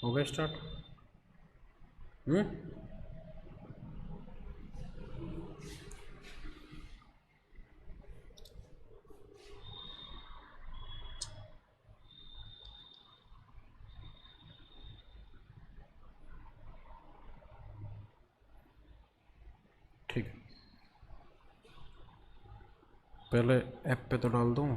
हो गया स्टार्ट। ठीक है, पहले ऐप पे तो डाल दूँ।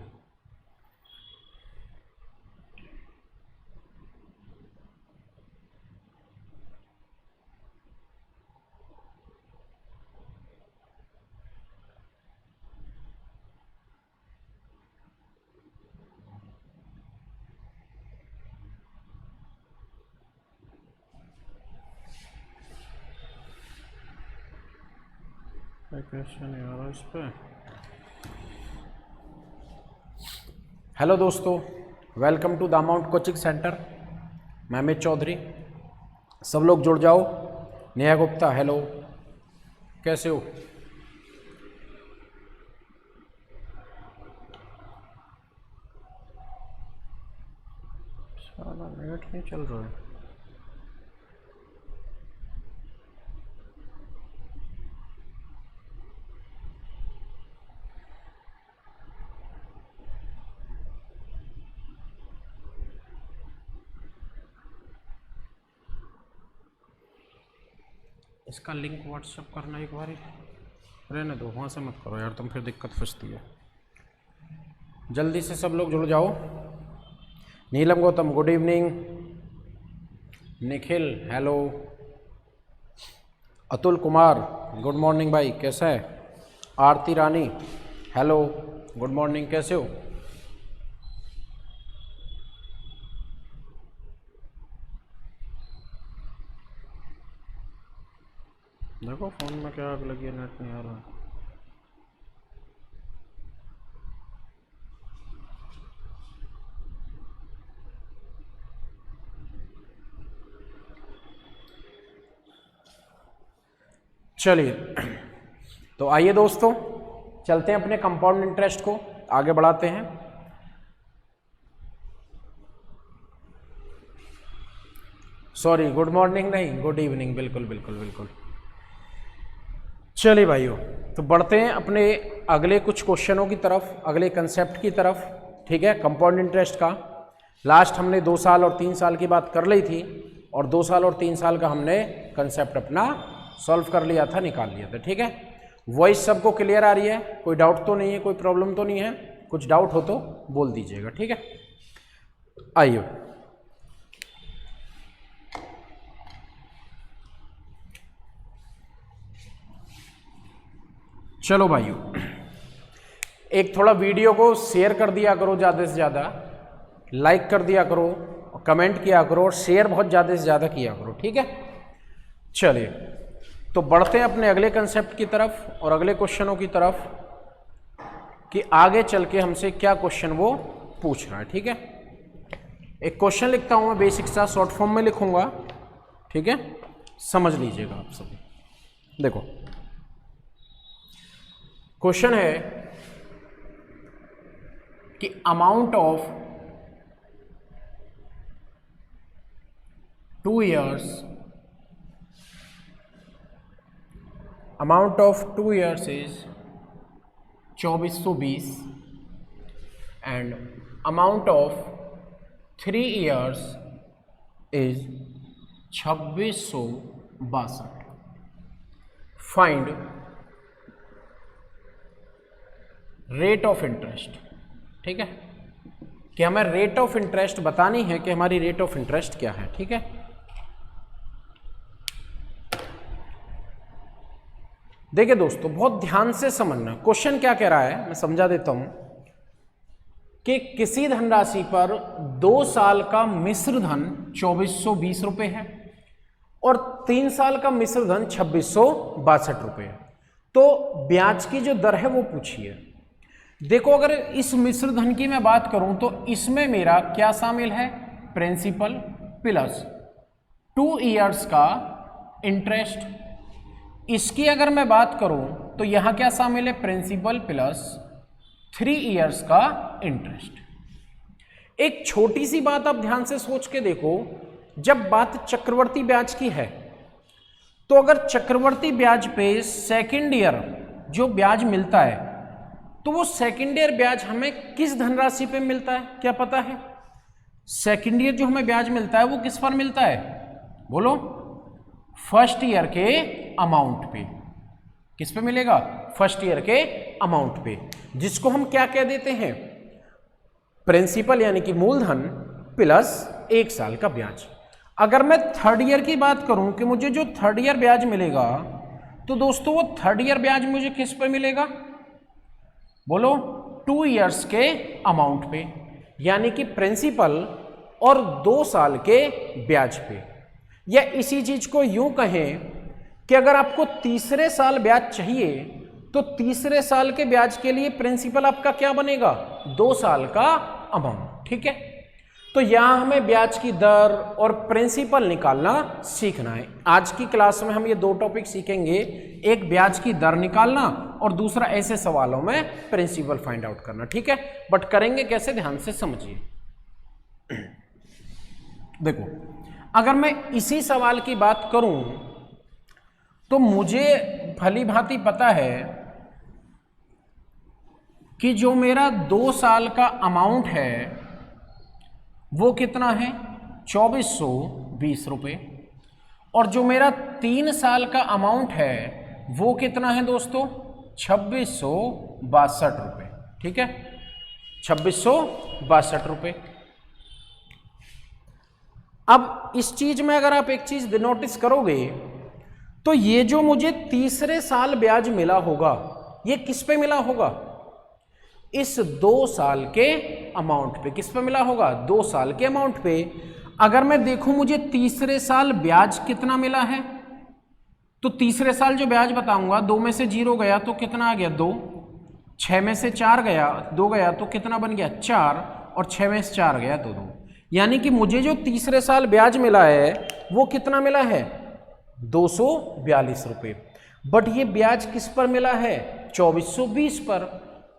कैसे नहीं आ रहा इस पे। हेलो दोस्तों, welcome to the amount coaching centre. मैं अमित चौधरी। सब लोग जुड़ जाओ। नेहा गुप्ता, हेलो, कैसे हो? साला नेट नहीं चल रहा है। इसका लिंक व्हाट्सएप करना एक बार। रहने दो, वहाँ से मत करो यार, तुम फिर दिक्कत फंसती है। जल्दी से सब लोग जुड़ जाओ। Neelam Gautam, good evening. Nikhil, hello. Atul Kumar, good morning भाई, कैसा है? Aarti Rani, hello, good morning, कैसे हो? देखो फ़ोन में क्या आग लगी है, नेट नहीं आ रहा। चलिए, तो आइए दोस्तों, चलते हैं अपने कंपाउंड इंटरेस्ट को आगे बढ़ाते हैं। सॉरी, गुड मॉर्निंग नहीं, गुड इवनिंग, बिल्कुल बिल्कुल बिल्कुल। चलिए भाइयों, तो बढ़ते हैं अपने अगले कुछ क्वेश्चनों की तरफ, अगले कंसेप्ट की तरफ। ठीक है, कंपाउंड इंटरेस्ट का लास्ट हमने 2 साल और 3 साल की बात कर ली थी, और 2 साल और 3 साल का हमने कंसेप्ट अपना सॉल्व कर लिया था, निकाल लिया था। ठीक है, वॉइस सबको क्लियर आ रही है? कोई डाउट तो नहीं है, कोई प्रॉब्लम तो नहीं है? कुछ डाउट हो तो बोल दीजिएगा। ठीक है, आइए। चलो भाइयों, एक थोड़ा वीडियो को शेयर कर दिया करो, ज़्यादा से ज़्यादा लाइक कर दिया करो, कमेंट किया करो, और शेयर बहुत ज़्यादा से ज़्यादा किया करो। ठीक है, चलिए तो बढ़ते हैं अपने अगले कंसेप्ट की तरफ और अगले क्वेश्चनों की तरफ कि आगे चल के हमसे क्या क्वेश्चन वो पूछ रहा है। ठीक है, एक क्वेश्चन लिखता हूं मैं, बेसिक सा शॉर्ट फॉर्म में लिखूंगा। ठीक है, समझ लीजिएगा आप सब। देखो क्वेश्चन है कि amount of 2 years, amount of 2 years is 2420 and amount of 3 years is 2662। Find rate of interest. ठीक है, कि हमें रेट ऑफ इंटरेस्ट बतानी है कि हमारी रेट ऑफ इंटरेस्ट क्या है। ठीक है, देखिए दोस्तों, बहुत ध्यान से समझना क्वेश्चन क्या कह रहा है, मैं समझा देता हूं कि किसी धनराशि पर 2 साल का मिश्र धन 2420 रुपए है और 3 साल का मिश्र धन 2662 रुपए है। तो ब्याज की जो दर है वो पूछी है। देखो, अगर इस मिश्र धन की मैं बात करूं तो इसमें मेरा क्या शामिल है? प्रिंसिपल प्लस 2 इयर्स का इंटरेस्ट। इसकी अगर मैं बात करूं तो यहां क्या शामिल है? प्रिंसिपल प्लस 3 इयर्स का इंटरेस्ट। एक छोटी सी बात आप ध्यान से सोच के देखो जब बात चक्रवर्ती ब्याज की है तो अगर चक्रवर्ती ब्याज पे सेकेंड ईयर जो ब्याज मिलता है तो वो सेकेंड ईयर ब्याज हमें किस धनराशि पे मिलता है, क्या पता है? सेकेंड ईयर जो हमें ब्याज मिलता है वो किस पर मिलता है, बोलो? फर्स्ट ईयर के अमाउंट पे। किस पे मिलेगा? फर्स्ट ईयर के अमाउंट पे, जिसको हम क्या कह देते हैं? प्रिंसिपल यानी कि मूलधन प्लस 1 साल का ब्याज। अगर मैं थर्ड ईयर की बात करूं कि मुझे जो थर्ड ईयर ब्याज मिलेगा तो दोस्तों वो थर्ड ईयर ब्याज मुझे किस पे मिलेगा, बोलो? 2 इयर्स के अमाउंट पे, यानी कि प्रिंसिपल और 2 साल के ब्याज पे। या इसी चीज को यूं कहें कि अगर आपको तीसरे साल ब्याज चाहिए तो तीसरे साल के ब्याज के लिए प्रिंसिपल आपका क्या बनेगा? 2 साल का अमाउंट। ठीक है, तो यहां हमें ब्याज की दर और प्रिंसिपल निकालना सीखना है। आज की क्लास में हम ये 2 टॉपिक सीखेंगे, एक ब्याज की दर निकालना और दूसरा ऐसे सवालों में प्रिंसिपल फाइंड आउट करना। ठीक है, बट करेंगे कैसे, ध्यान से समझिए। देखो, अगर मैं इसी सवाल की बात करूं तो मुझे भली भांति पता है कि जो मेरा 2 साल का अमाउंट है वो कितना है, 2420 रुपये, और जो मेरा 3 साल का अमाउंट है वो कितना है दोस्तों, 2662 रुपये। ठीक है, 2662 रुपये। अब इस चीज में अगर आप एक चीज नोटिस करोगे तो ये जो मुझे तीसरे साल ब्याज मिला होगा ये किस पे मिला होगा, इस 2 साल के अमाउंट पे। किस पे मिला होगा, 2 साल के अमाउंट पे। अगर मैं देखूं मुझे तीसरे साल ब्याज कितना मिला है तो तीसरे साल जो ब्याज बताऊंगा, 2 में से 0 गया तो कितना आ गया, 2, 6 में से 4 गया, 2 गया तो कितना बन गया, 4, और 6 में से 4 गया तो 2। यानी कि मुझे जो तीसरे साल ब्याज मिला है वो कितना मिला है, 242 रुपये। बट ये ब्याज किस पर मिला है, 2420 पर।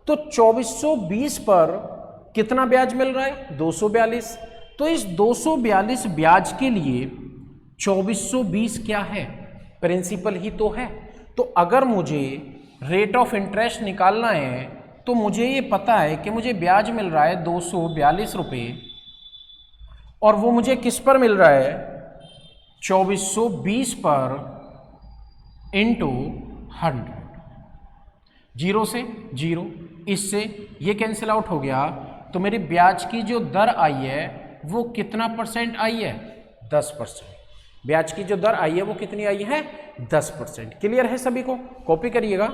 तो 2420 पर कितना ब्याज मिल रहा है, 242। तो इस 242 ब्याज के लिए 2420 क्या है, प्रिंसिपल ही तो है। तो अगर मुझे रेट ऑफ इंटरेस्ट निकालना है तो मुझे ये पता है कि मुझे ब्याज मिल रहा है 242 रुपये, और वो मुझे किस पर मिल रहा है, 2420 पर इंटू 100। 0 से 0, इससे ये कैंसिल आउट हो गया, तो मेरी ब्याज की जो दर आई है वो कितना परसेंट आई है, 10%। ब्याज की जो दर आई है वो कितनी आई है, 10%। क्लियर है सभी को? कॉपी करिएगा।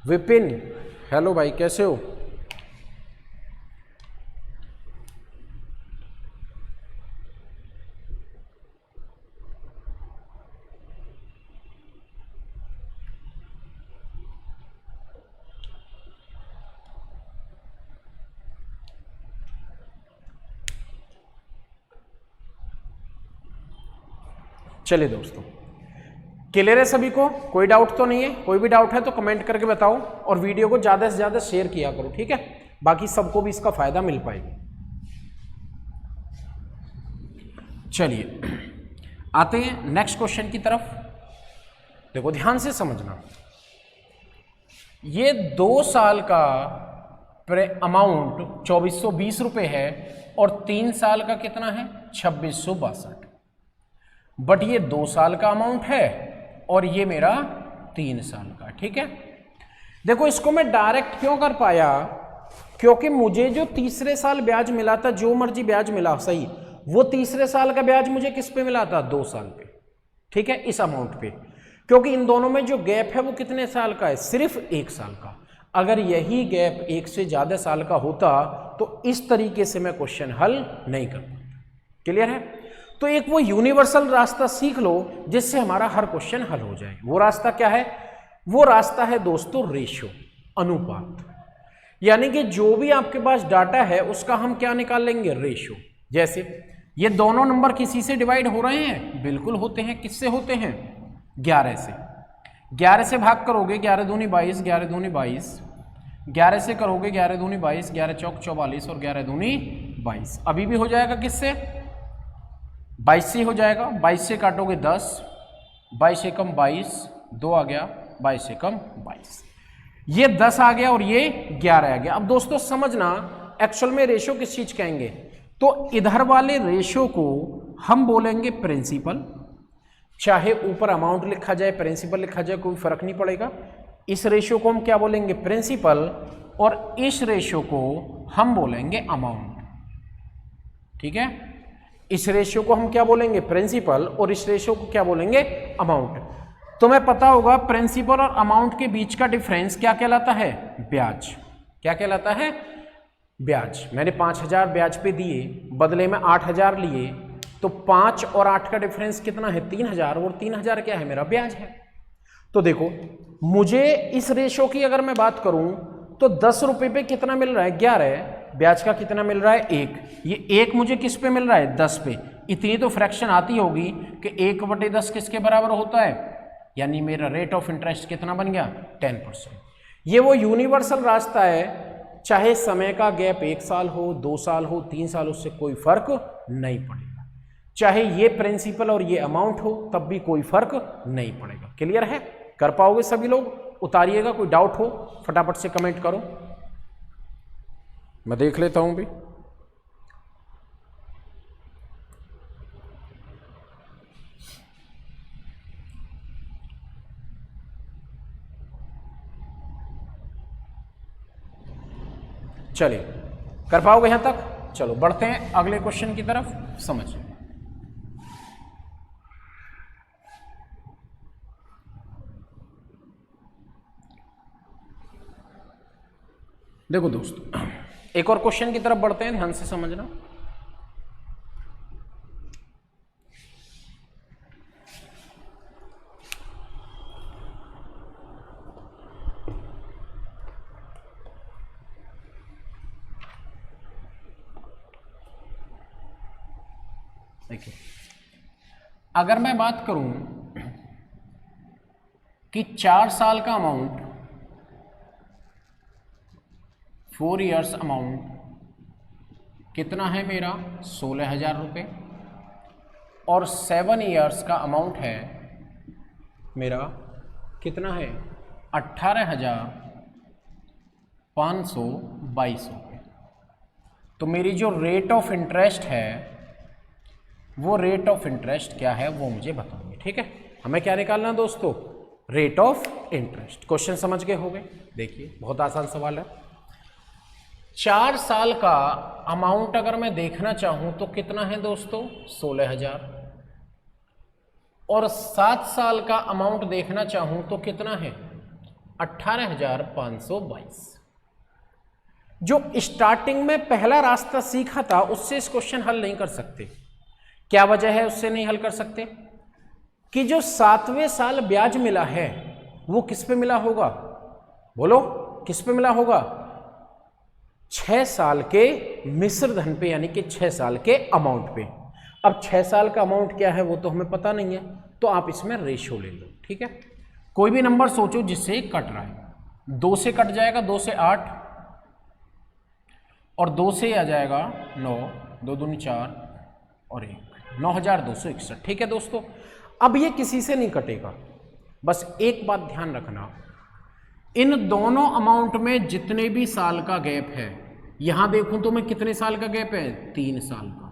विपिन, हेलो भाई, कैसे हो? चलिए दोस्तों, क्लियर है सभी को? कोई डाउट तो नहीं है? कोई भी डाउट है तो कमेंट करके बताओ, और वीडियो को ज़्यादा से ज़्यादा शेयर किया करो। ठीक है, बाकी सबको भी इसका फायदा मिल पाएगा। चलिए आते हैं नेक्स्ट क्वेश्चन की तरफ। देखो ध्यान से समझना, ये 2 साल का अमाउंट 2420 रुपये है और 3 साल का कितना है, 2662। बट ये 2 साल का अमाउंट है और ये मेरा 3 साल का। ठीक है, देखो इसको मैं डायरेक्ट क्यों कर पाया, क्योंकि मुझे जो तीसरे साल ब्याज मिला था, जो मर्जी ब्याज मिला सही, वो तीसरे साल का ब्याज मुझे किस पे मिला था, 2 साल पे। ठीक है, इस अमाउंट पे, क्योंकि इन दोनों में जो गैप है वो कितने साल का है, सिर्फ 1 साल का। अगर यही गैप 1 से ज़्यादा साल का होता तो इस तरीके से मैं क्वेश्चन हल नहीं कर पाता। क्लियर है? तो एक वो यूनिवर्सल रास्ता सीख लो जिससे हमारा हर क्वेश्चन हल हो जाए। वो रास्ता क्या है? वो रास्ता है दोस्तों रेशियो, अनुपात। यानी कि जो भी आपके पास डाटा है उसका हम क्या निकाल लेंगे, रेशियो। जैसे ये दोनों नंबर किसी से डिवाइड हो रहे हैं? बिल्कुल होते हैं। किससे होते हैं? 11 से। 11 से भाग करोगे, 11 दूनी 22, 11 दूनी 22, 11 से करोगे 11 दूनी 22, 11 चौक 44 और 11 दूनी 22। अभी भी हो जाएगा किससे? 22 से हो जाएगा। 22 से काटोगे 10, 22 एकम 22, 2 आ गया, 22 एकम 22। ये 10 आ गया और ये 11 आ गया। अब दोस्तों समझना, एक्चुअल में रेशो किस चीज कहेंगे? तो इधर वाले रेशो को हम बोलेंगे प्रिंसिपल, चाहे ऊपर अमाउंट लिखा जाए प्रिंसिपल लिखा जाए कोई फर्क नहीं पड़ेगा। इस रेशो को हम क्या बोलेंगे? प्रिंसिपल, और इस रेशो को हम बोलेंगे अमाउंट। ठीक है, इस रेशो को हम क्या बोलेंगे? प्रिंसिपल, और इस रेशो को क्या बोलेंगे? अमाउंट। तुम्हें पता होगा प्रिंसिपल और अमाउंट के बीच का डिफरेंस क्या कहलाता है? ब्याज। क्या कहलाता है? ब्याज। मैंने 5000 ब्याज पे दिए, बदले में 8000 लिए, तो 5 और 8 का डिफरेंस कितना है? 3000, और 3000 क्या है? मेरा ब्याज है। तो देखो, मुझे इस रेशो की अगर मैं बात करूं तो 10 रुपए पे कितना मिल रहा है? 11। ब्याज का कितना मिल रहा है? 1। ये 1 मुझे किस पे मिल रहा है? 10 पे। इतनी तो फ्रैक्शन आती होगी कि 1/10 किसके बराबर होता है? यानी मेरा रेट ऑफ इंटरेस्ट कितना बन गया? 10%। ये वो यूनिवर्सल रास्ता है, चाहे समय का गैप 1 साल हो, 2 साल हो, 3 साल, उससे कोई फर्क नहीं पड़ेगा। चाहे ये प्रिंसिपल और ये अमाउंट हो, तब भी कोई फर्क नहीं पड़ेगा। क्लियर है? कर पाओगे सभी लोग? उतारिएगा, कोई डाउट हो फटाफट से कमेंट करो, मैं देख लेता हूं भी। चलिए, कर पाओगे यहां तक? चलो बढ़ते हैं अगले क्वेश्चन की तरफ। समझिए, देखो दोस्तों, एक और क्वेश्चन की तरफ बढ़ते हैं, ध्यान से समझना। देखिए, अगर मैं बात करूं कि 4 साल का अमाउंट, 4 इयर्स अमाउंट कितना है मेरा? 16,000 रुपये, और 7 इयर्स का अमाउंट है मेरा कितना है? 18,522 रुपये। तो मेरी जो रेट ऑफ इंटरेस्ट है, वो रेट ऑफ इंटरेस्ट क्या है वो मुझे बताओगे। ठीक है, हमें क्या निकालना है दोस्तों? Rate of interest. क्वेश्चन समझ गए होंगे? देखिए, बहुत आसान सवाल है। 4 साल का अमाउंट अगर मैं देखना चाहूं तो कितना है दोस्तों? 16,000। और 7 साल का अमाउंट देखना चाहूं तो कितना है? 18,522। जो स्टार्टिंग में पहला रास्ता सीखा था उससे इस क्वेश्चन हल नहीं कर सकते। क्या वजह है उससे नहीं हल कर सकते? कि जो 7वें साल ब्याज मिला है वो किस पे मिला होगा? बोलो, किस पे मिला होगा? 6 साल के मिश्र धन पे, यानी कि 6 साल के अमाउंट पे। अब 6 साल का अमाउंट क्या है वो तो हमें पता नहीं है, तो आप इसमें रेशो ले लो। ठीक है, कोई भी नंबर सोचो जिससे कट रहा है। 2 से कट जाएगा, 2 से 8, और 2 से आ जाएगा 9, 2 दूनी 4 और 1, 9,261। ठीक है दोस्तों, अब ये किसी से नहीं कटेगा। बस एक बात ध्यान रखना, इन दोनों अमाउंट में जितने भी साल का गैप है, यहां देखूं तो मैं कितने साल का गैप है? 3 साल का।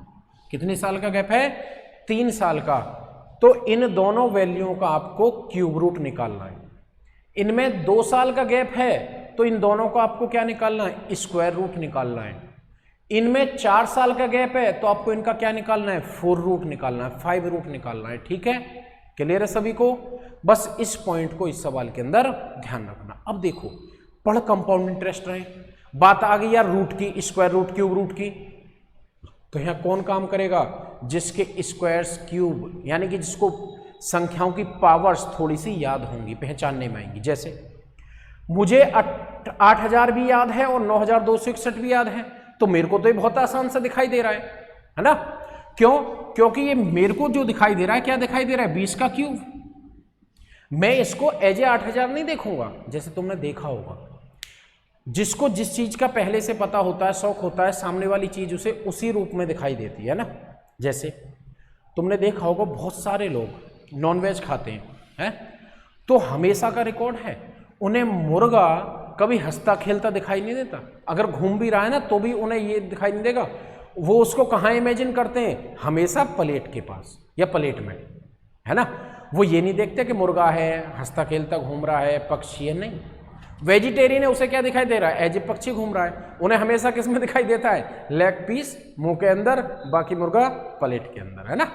कितने साल का गैप है? 3 साल का। तो इन दोनों वैल्यूओं का आपको क्यूब रूट निकालना है। इनमें 2 साल का गैप है तो इन दोनों का आपको क्या निकालना है? स्क्वायर रूट निकालना है। इनमें 4 साल का गैप है तो आपको इनका क्या निकालना है? 4 रूट निकालना है, 5 रूट निकालना है। ठीक है, क्लियर है सभी को? बस इस पॉइंट को इस सवाल के अंदर ध्यान रखना। अब देखो, पढ़ कंपाउंड इंटरेस्ट रहे, बात आ गई यार रूट की, स्क्वायर रूट, क्यूब रूट की। तो यहां कौन काम करेगा? जिसके स्क्वायर्स, क्यूब, यानी कि जिसको संख्याओं की पावर्स थोड़ी सी याद होंगी, पहचानने में आएंगी। जैसे मुझे 8,000 भी याद है और 9,261 भी याद है, तो मेरे को तो ये बहुत आसान सा दिखाई दे रहा है ना? क्यों? क्योंकि ये मेरे को जो दिखाई दे रहा है, क्या दिखाई दे रहा है, 20 का क्यूब। मैं इसको एज ए 8000 नहीं देखूंगा जैसे तुमने देखा होगा। जिसको जिस चीज का पहले से पता होता है, शौक होता है, सामने वाली चीज उसे उसी रूप में दिखाई देती है ना। जैसे तुमने देखा होगा बहुत सारे लोग नॉनवेज खाते हैं, तो हमेशा का रिकॉर्ड है उन्हें मुर्गा कभी हंसता खेलता दिखाई नहीं देता। अगर घूम भी रहा है ना तो भी उन्हें ये दिखाई नहीं देगा। वो उसको कहाँ इमेजिन करते हैं, हमेशा प्लेट के पास या प्लेट में, है ना। वो ये नहीं देखते कि मुर्गा है, हंसता खेलता घूम रहा है, पक्षी है, नहीं। वेजिटेरियन है, उसे क्या दिखाई दे रहा है, एज ए पक्षी घूम रहा है। उन्हें हमेशा किस में दिखाई देता है, लेग पीस मुंह के अंदर, बाकी मुर्गा प्लेट के अंदर, है ना।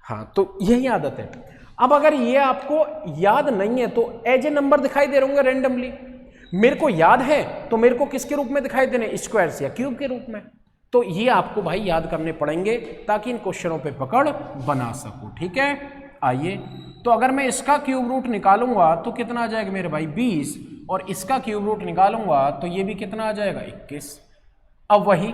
हाँ, तो यही आदत है। अब अगर ये आपको याद नहीं है तो एज ए नंबर दिखाई दे रहे होंगे रेंडमली। मेरे को याद है तो मेरे को किसके रूप में दिखाई देने, स्क्वायर्स या क्यूब के रूप में। तो ये आपको भाई याद करने पड़ेंगे ताकि इन क्वेश्चनों पे पकड़ बना सकूं, ठीक है। आइए, तो अगर मैं इसका क्यूब रूट निकालूंगा तो कितना आ जाएगा मेरे भाई, 20, और इसका क्यूब रूट निकालूंगा तो ये भी कितना आ जाएगा, 21। अब वही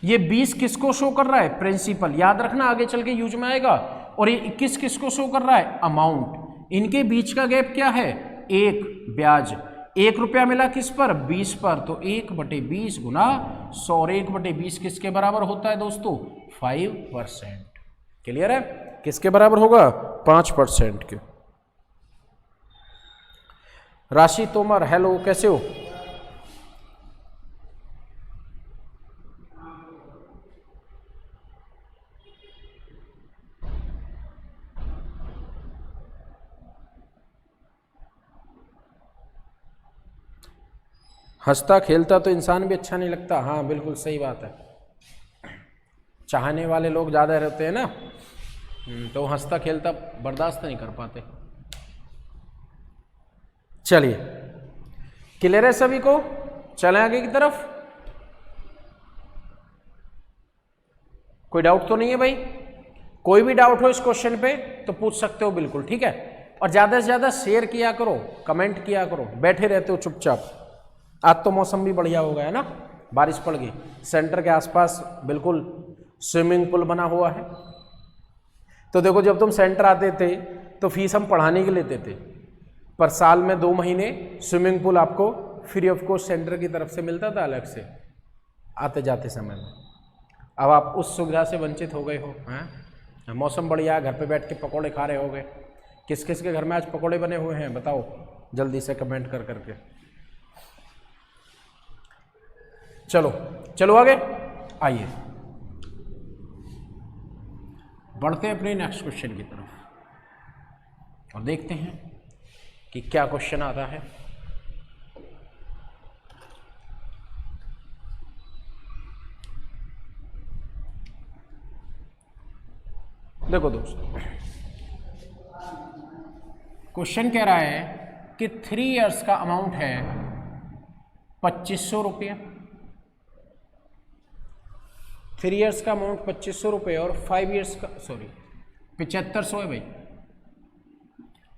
ये 20 किसको शो कर रहा है, प्रिंसिपल, याद रखना आगे चल के यूज में आएगा। और ये 21 किसको शो कर रहा है, अमाउंट। इनके बीच का गैप क्या है, 1, ब्याज। 1 रुपया मिला किस पर, 20 पर, तो 1/20 गुना 100, और 1/20 किसके बराबर होता है दोस्तों, 5%। क्लियर है, किसके बराबर होगा, 5% के। राशि तोमर, हेलो, कैसे हो। हंसता खेलता तो इंसान भी अच्छा नहीं लगता, हाँ बिल्कुल सही बात है। चाहने वाले लोग ज़्यादा रहते हैं ना, तो हंसता खेलता बर्दाश्त नहीं कर पाते। चलिए, क्लियर है सभी को, चलें आगे की तरफ। कोई डाउट तो नहीं है भाई, कोई भी डाउट हो इस क्वेश्चन पे तो पूछ सकते हो, बिल्कुल ठीक है। और ज़्यादा से ज़्यादा शेयर किया करो, कमेंट किया करो, बैठे रहते हो चुपचाप। आज तो मौसम भी बढ़िया हो गया है ना, बारिश पड़ गई, सेंटर के आसपास बिल्कुल स्विमिंग पूल बना हुआ है। तो देखो, जब तुम सेंटर आते थे तो फीस हम पढ़ाने की लेते थे, पर साल में 2 महीने स्विमिंग पूल आपको फ्री ऑफ कॉस्ट सेंटर की तरफ से मिलता था अलग से, आते जाते समय में। अब आप उस सुविधा से वंचित हो गए हो। हैं, मौसम बढ़िया है, घर पे बैठ के पकोड़े खा रहे होगे। किस किस के घर में आज पकोड़े बने हुए हैं, बताओ जल्दी से कमेंट कर करके। चलो चलो आगे, आइए बढ़ते हैं अपने नेक्स्ट क्वेश्चन की तरफ और देखते हैं कि क्या क्वेश्चन आता है। देखो दोस्तों, क्वेश्चन कह रहा है कि 3 इयर्स का अमाउंट है 2500 रुपये। 3 इयर्स का अमाउंट 2500 रुपये और 5 इयर्स का 7500 है भाई।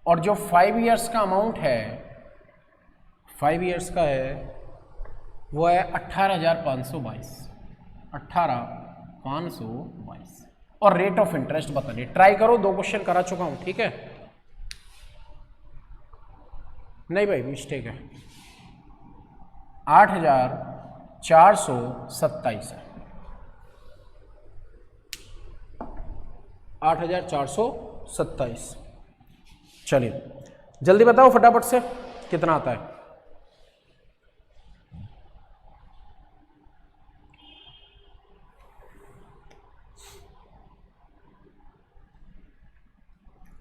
और जो 5 इयर्स का अमाउंट है, 5 इयर्स का है, वो है 18,522। 18,522 और रेट ऑफ इंटरेस्ट बताइए। ट्राई करो, 2 क्वेश्चन करा चुका हूं, ठीक है। नहीं भाई, मिस्टेक है, 8,427 है, 8,427। चलिए जल्दी बताओ फटाफट से, कितना आता है।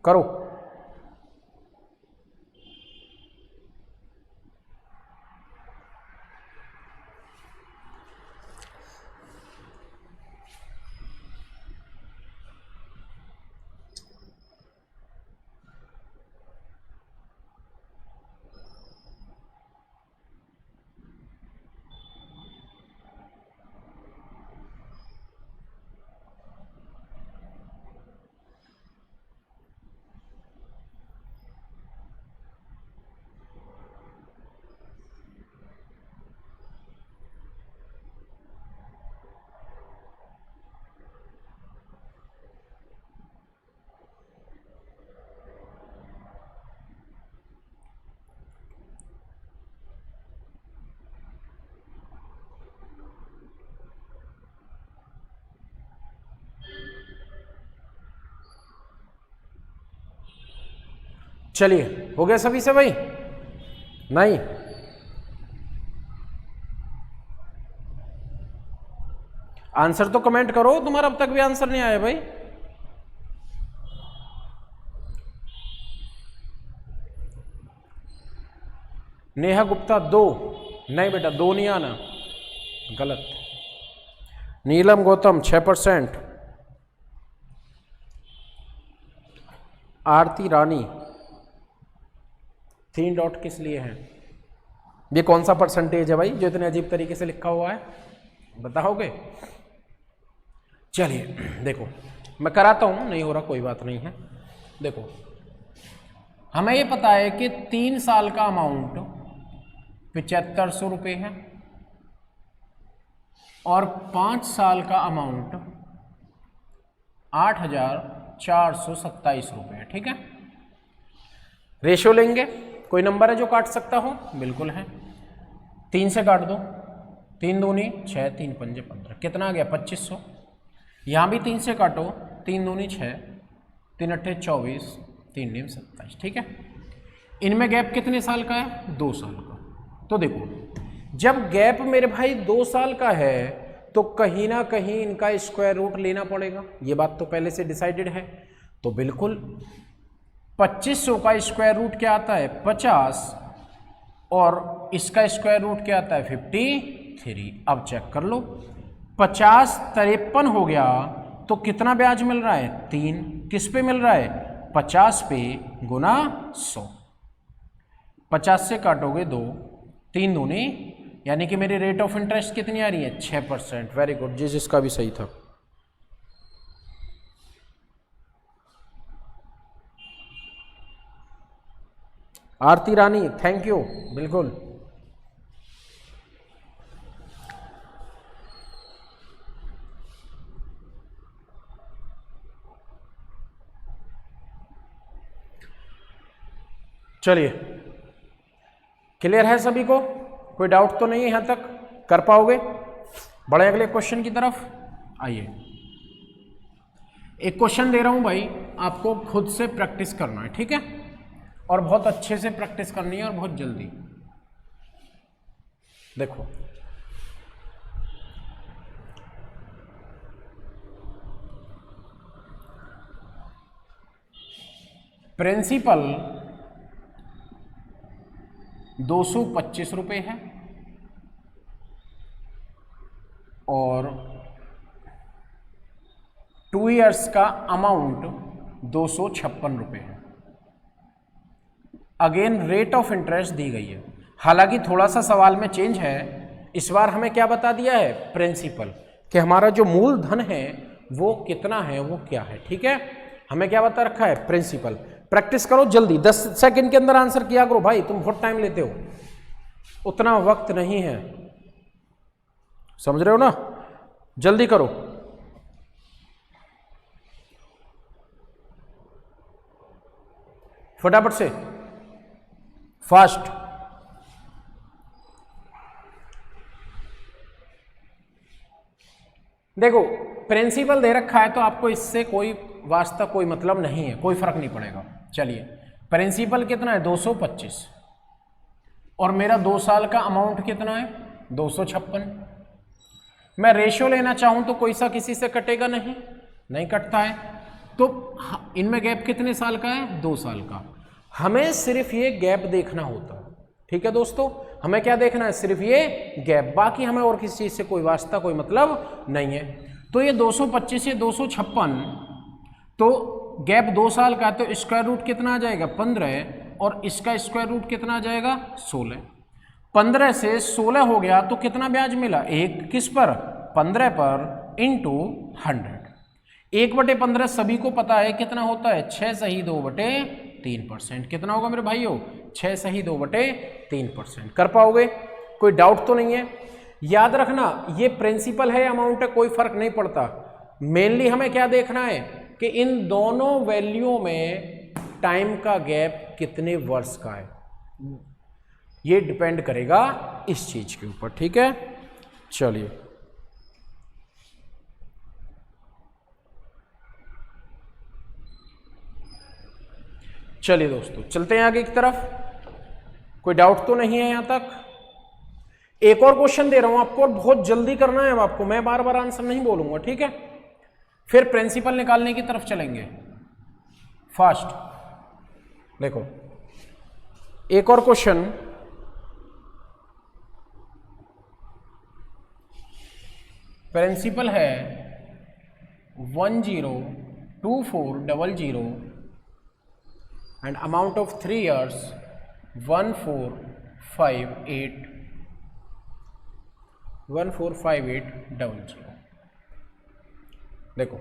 करो। चलिए, हो गया सभी से भाई? नहीं? आंसर तो कमेंट करो, तुम्हारा अब तक भी आंसर नहीं आया भाई। नेहा गुप्ता 2, नहीं बेटा 2 नहीं आना, गलत। नीलम गौतम 6%। आरती रानी 3 डॉट किस लिए है? ये कौन सा परसेंटेज है भाई जो इतने अजीब तरीके से लिखा हुआ है, बताओगे? चलिए देखो, मैं कराता हूं, नहीं हो रहा कोई बात नहीं है। देखो, हमें ये पता है कि 3 साल का अमाउंट 7500 रुपये है और 5 साल का अमाउंट 8427 रुपये है, ठीक है। रेशियो लेंगे, कोई नंबर है जो काट सकता हो? बिल्कुल है, 3 से काट दो, 3 दूनी 6, 3 पंजे 15, कितना आ गया? 2500। यहाँ भी 3 से काटो, 3 दूनी 6, 3 अट्ठे 24, 3 नीम 27, ठीक है। इनमें गैप कितने साल का है? 2 साल का। तो देखो, जब गैप मेरे भाई 2 साल का है तो कहीं ना कहीं इनका स्क्वायर रूट लेना पड़ेगा, ये बात तो पहले से डिसाइडेड है। तो बिल्कुल 2500 का स्क्वायर रूट क्या आता है? 50, और इसका स्क्वायर रूट क्या आता है? 53। अब चेक कर लो, 50 53 हो गया तो कितना ब्याज मिल रहा है? 3। किस पे मिल रहा है? 50 पे गुना 100। 50 से काटोगे 2, 3 दूनी, यानी कि मेरी रेट ऑफ इंटरेस्ट कितनी आ रही है? 6%। वेरी गुड, जिसका भी सही था। आरती रानी थैंक यू, बिल्कुल। चलिए, क्लियर है सभी को? कोई डाउट तो नहीं है यहां तक? कर पाओगे? बढ़े अगले क्वेश्चन की तरफ। आइए, एक क्वेश्चन दे रहा हूं भाई, आपको खुद से प्रैक्टिस करना है, ठीक है, और बहुत अच्छे से प्रैक्टिस करनी है और बहुत जल्दी। देखो, प्रिंसिपल 225 रुपये है और 2 इयर्स का अमाउंट 256 रुपये है। अगेन रेट ऑफ इंटरेस्ट दी गई है, हालांकि थोड़ा सा सवाल में चेंज है। इस बार हमें क्या बता दिया है? प्रिंसिपल, कि हमारा जो मूलधन है वो कितना है, वो क्या है, ठीक है। हमें क्या बता रखा है? प्रिंसिपल। प्रैक्टिस करो जल्दी, 10 सेकंड के अंदर आंसर किया करो भाई, तुम बहुत टाइम लेते हो, उतना वक्त नहीं है, समझ रहे हो ना? जल्दी करो। फटाफट से, फास्ट। देखो, प्रिंसिपल दे रखा है तो आपको इससे कोई वास्ता, कोई मतलब नहीं है, कोई फर्क नहीं पड़ेगा। चलिए, प्रिंसिपल कितना है? 225, और मेरा 2 साल का अमाउंट कितना है? 256। मैं रेशियो लेना चाहूं तो कोई सा किसी से कटेगा नहीं, नहीं कटता है। तो इनमें गैप कितने साल का है? 2 साल का। हमें सिर्फ ये गैप देखना होता है, ठीक है दोस्तों, हमें क्या देखना है? सिर्फ ये गैप, बाकी हमें और किसी चीज से कोई वास्ता, कोई मतलब नहीं है। तो ये 225 से 256, तो गैप 2 साल का, तो स्क्वायर रूट कितना आ जाएगा? 15, और इसका स्क्वायर रूट कितना आ जाएगा? 16। 15 से 16 हो गया तो कितना ब्याज मिला? 1 किस पर? 15 पर इंटू 100। 1/15 सभी को पता है कितना होता है? 6 सही 2/3%। कितना होगा मेरे भाइयों? 6 सही 2/3%। कर पाओगे? कोई डाउट तो नहीं है? याद रखना, ये प्रिंसिपल है, अमाउंट है, कोई फर्क नहीं पड़ता। मेनली हमें क्या देखना है कि इन दोनों वैल्यूओं में टाइम का गैप कितने वर्ष का है, ये डिपेंड करेगा इस चीज के ऊपर, ठीक है। चलिए, चलिए दोस्तों चलते हैं आगे की तरफ। कोई डाउट तो नहीं है यहां तक? एक और क्वेश्चन दे रहा हूं आपको और बहुत जल्दी करना है अब आपको, मैं बार बार आंसर नहीं बोलूंगा, ठीक है? फिर प्रिंसिपल निकालने की तरफ चलेंगे फास्ट। देखो एक और क्वेश्चन, प्रिंसिपल है 102400 एंड अमाउंट ऑफ 3 years 145800। देखो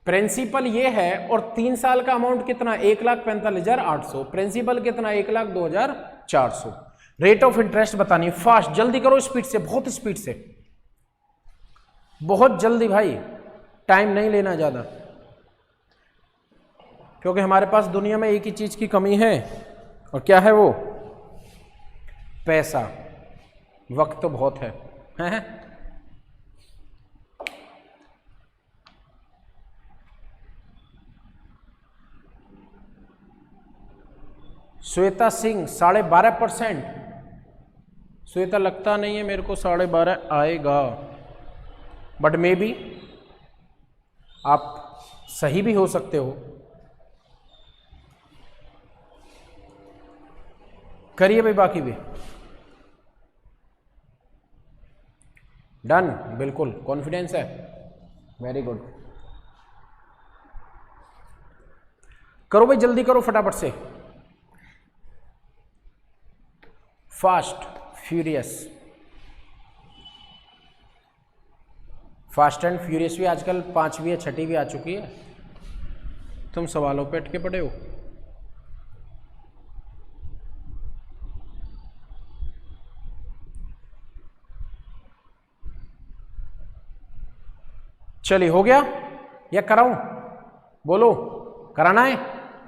प्रिंसिपल ये है और 3 साल का अमाउंट कितना, 1,45,800। प्रिंसिपल कितना, 1,02,400। रेट ऑफ इंटरेस्ट बतानी फास्ट, जल्दी करो, स्पीड से, बहुत स्पीड से, बहुत जल्दी भाई, टाइम नहीं लेना ज्यादा, क्योंकि हमारे पास दुनिया में एक ही चीज की कमी है, और क्या है वो? पैसा। वक्त तो बहुत है, हैं? श्वेता सिंह 12.5%। श्वेता लगता नहीं है मेरे को 12.5 आएगा, बट मे बी आप सही भी हो सकते हो। करिए भाई बाकी भी। डन, बिल्कुल कॉन्फिडेंस है, वेरी गुड। करो भाई जल्दी करो फटाफट से, fast furious. Fast and furious भी आजकल 5वीं या 6वीं भी आ चुकी है। तुम सवालों पे अटके पड़े हो। चलिए हो गया या कराऊं? बोलो, कराना है?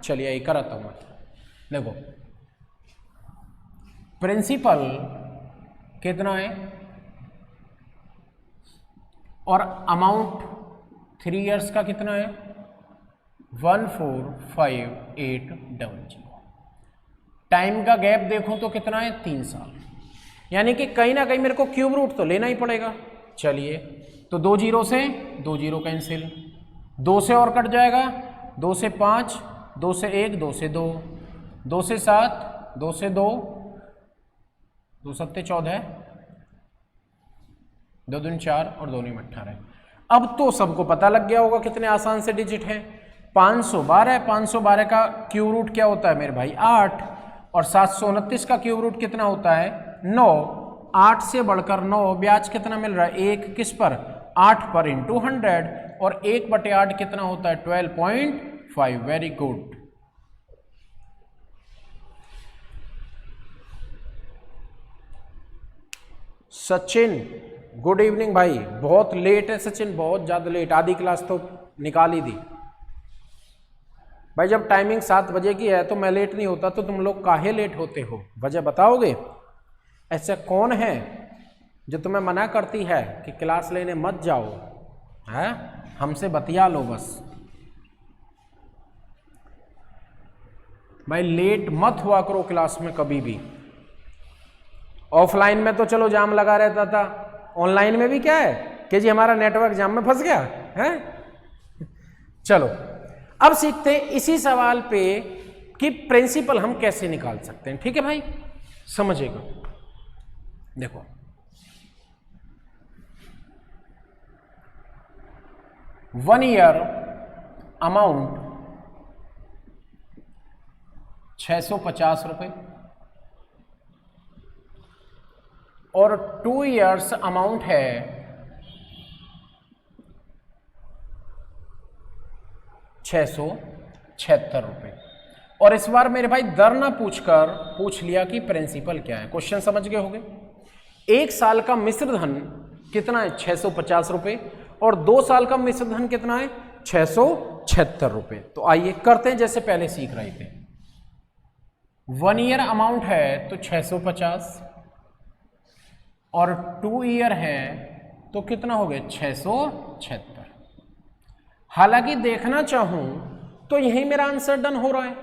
चलिए यही कराता हूं मैं। देखो प्रिंसिपल कितना है और अमाउंट 3 years का कितना है, 145800। टाइम का गैप देखो तो कितना है, 3 साल, यानी कि कहीं ना कहीं मेरे को क्यूब रूट तो लेना ही पड़ेगा। चलिए तो 2 जीरो से 2 जीरो कैंसिल, 2 से और कट जाएगा, 2 से 5, 2 से 1, 2 से 2, 2 से 7, 2 से 2, 2 सत्ते 14, 2 दूनी 4 और 2 नीम 18। अब तो सबको पता लग गया होगा कितने आसान से डिजिट है। 512, 512 का क्यूब रूट क्या होता है मेरे भाई, 8, और 729 का क्यूब रूट कितना होता है, 9। 8 से बढ़कर 9, ब्याज कितना मिल रहा है, 1 किस पर, 8 पर इंटू 100, और 1/8 कितना होता है, 12.5। Very good. Sachin good evening भाई। बहुत लेट है सचिन, बहुत ज्यादा लेट, आधी क्लास तो निकाल ही दी भाई। जब टाइमिंग 7 बजे की है तो मैं लेट नहीं होता, तो तुम लोग काहे लेट होते हो, वजह बताओगे? ऐसा कौन है जो तुम्हें मना करती है कि क्लास लेने मत जाओ, है? हमसे बतिया लो बस भाई, लेट मत हुआ करो क्लास में कभी भी। ऑफलाइन में तो चलो जाम लगा रहता था, ऑनलाइन में भी क्या है कि जी हमारा नेटवर्क जाम में फंस गया है। चलो अब सीखते हैं इसी सवाल पे कि प्रिंसिपल हम कैसे निकाल सकते हैं, ठीक है भाई? समझिएगा। देखो 1 year अमाउंट 650 रुपए और 2 years अमाउंट है 676 रुपए। और इस बार मेरे भाई दर ना पूछकर पूछ लिया कि प्रिंसिपल क्या है। क्वेश्चन समझ गए होंगे। 1 साल का मिश्र धन कितना है, 650 रुपए, और 2 साल का मिश्र धन कितना है, 676 रुपए। तो आइए करते हैं जैसे पहले सीख रहे थे। 1 year अमाउंट है तो 650 और 2 year है तो कितना हो गया, 676। हालांकि देखना चाहूं तो यही मेरा आंसर डन हो रहा है,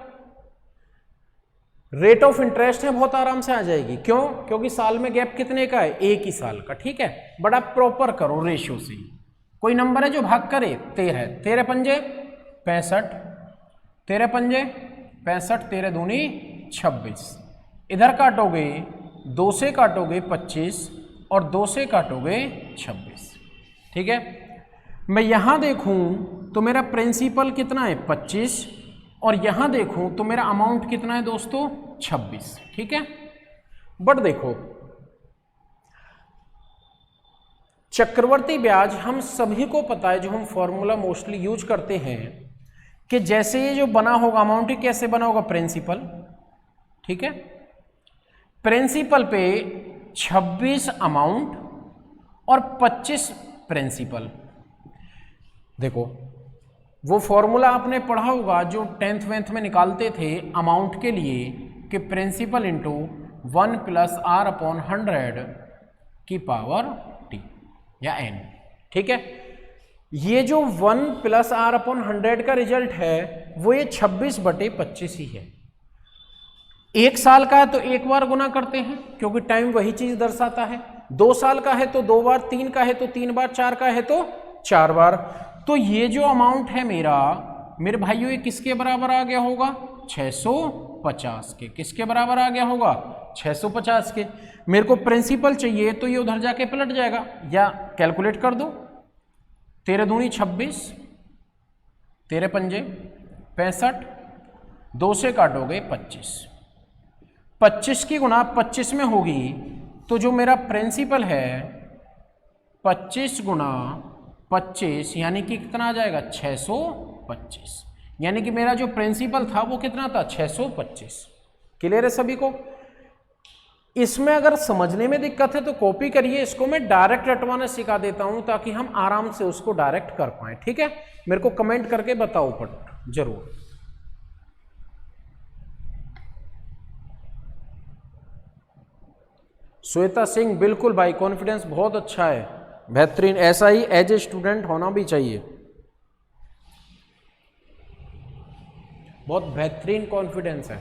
रेट ऑफ इंटरेस्ट है बहुत आराम से आ जाएगी। क्यों? क्योंकि साल में गैप कितने का है? एक ही साल का। ठीक है, बड़ा प्रॉपर करो रेशियो से। कोई नंबर है जो भाग करे? 13। 13 पंजे 65, 13 पंजे 65, 13 दूनी 26। इधर काटोगे 2 से काटोगे 25 और 2 से काटोगे 26। ठीक है, मैं यहां देखूं तो मेरा प्रिंसिपल कितना है? 25, और यहां देखूं तो मेरा अमाउंट कितना है दोस्तों? 26। ठीक है, बट देखो चक्रवर्ती ब्याज हम सभी को पता है, जो हम फॉर्मूला मोस्टली यूज करते हैं कि जैसे ये जो बना होगा अमाउंट ही कैसे बना होगा? प्रिंसिपल। ठीक है, प्रिंसिपल पे 26 अमाउंट और 25 प्रिंसिपल। देखो वो फॉर्मूला आपने पढ़ा होगा जो 10th 12th में निकालते थे अमाउंट के लिए कि प्रिंसिपल इंटू 1 + r/100 की पावर t या n। ठीक है, ये जो 1 + r/100 का रिजल्ट है वो ये 26/25 ही है। एक साल का है तो एक बार गुना करते हैं क्योंकि टाइम वही चीज दर्शाता है। 2 साल का है तो 2 बार, 3 का है तो 3 बार, 4 का है तो 4 बार। तो ये जो अमाउंट है मेरे भाइयों ये किसके बराबर आ गया होगा? 650 के। किसके बराबर आ गया होगा? 650 के। मेरे को प्रिंसिपल चाहिए तो ये उधर जाके पलट जाएगा, या कैलकुलेट कर दो। 13 दूनी 26, 13 पंजे 65, 2 से काटोगे 25। 25 की गुना 25 में होगी तो जो मेरा प्रिंसिपल है 25 गुना 25 यानी कि कितना आ जाएगा? 625। यानी कि मेरा जो प्रिंसिपल था वो कितना था? 625। क्लियर है सभी को? इसमें अगर समझने में दिक्कत है तो कॉपी करिए, इसको मैं डायरेक्ट रटवाना सिखा देता हूं ताकि हम आराम से उसको डायरेक्ट कर पाए। ठीक है, मेरे को कमेंट करके बताओ पट जरूर। श्वेता सिंह बिल्कुल भाई, कॉन्फिडेंस बहुत अच्छा है, बेहतरीन। ऐसा ही एज ए स्टूडेंट होना भी चाहिए। बहुत बेहतरीन कॉन्फिडेंस है।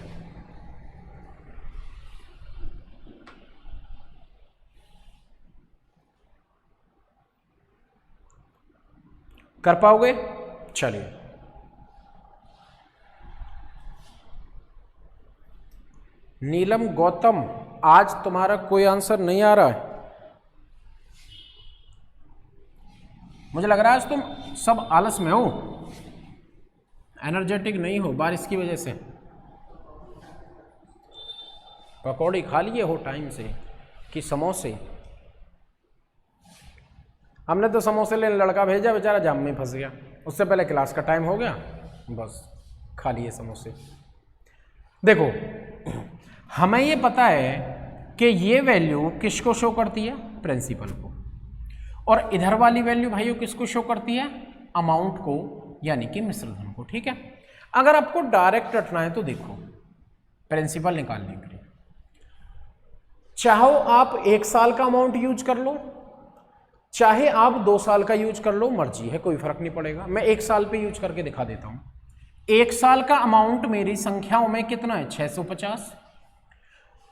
कर पाओगे? चलिए, नीलम गौतम आज तुम्हारा कोई आंसर नहीं आ रहा है। मुझे लग रहा है आज तुम सब आलस में हो, एनर्जेटिक नहीं हो बारिश की वजह से। पकौड़ी खा लिए हो टाइम से कि समोसे? हमने तो समोसे लेने लड़का भेजा, बेचारा जाम में फंस गया। उससे पहले क्लास का टाइम हो गया, बस खा लिए समोसे। देखो हमें ये पता है कि ये वैल्यू किसको शो करती है? प्रिंसिपल को। और इधर वाली वैल्यू भाइयों किसको शो करती है? अमाउंट को, यानी कि मिश्रधन को। ठीक है, अगर आपको डायरेक्ट रटना है तो देखो प्रिंसिपल निकालने के लिए चाहो आप 1 साल का अमाउंट यूज कर लो, चाहे आप 2 साल का यूज कर लो, मर्जी है, कोई फर्क नहीं पड़ेगा। मैं 1 साल पे यूज करके दिखा देता हूं। 1 साल का अमाउंट मेरी संख्याओं में कितना है? 650।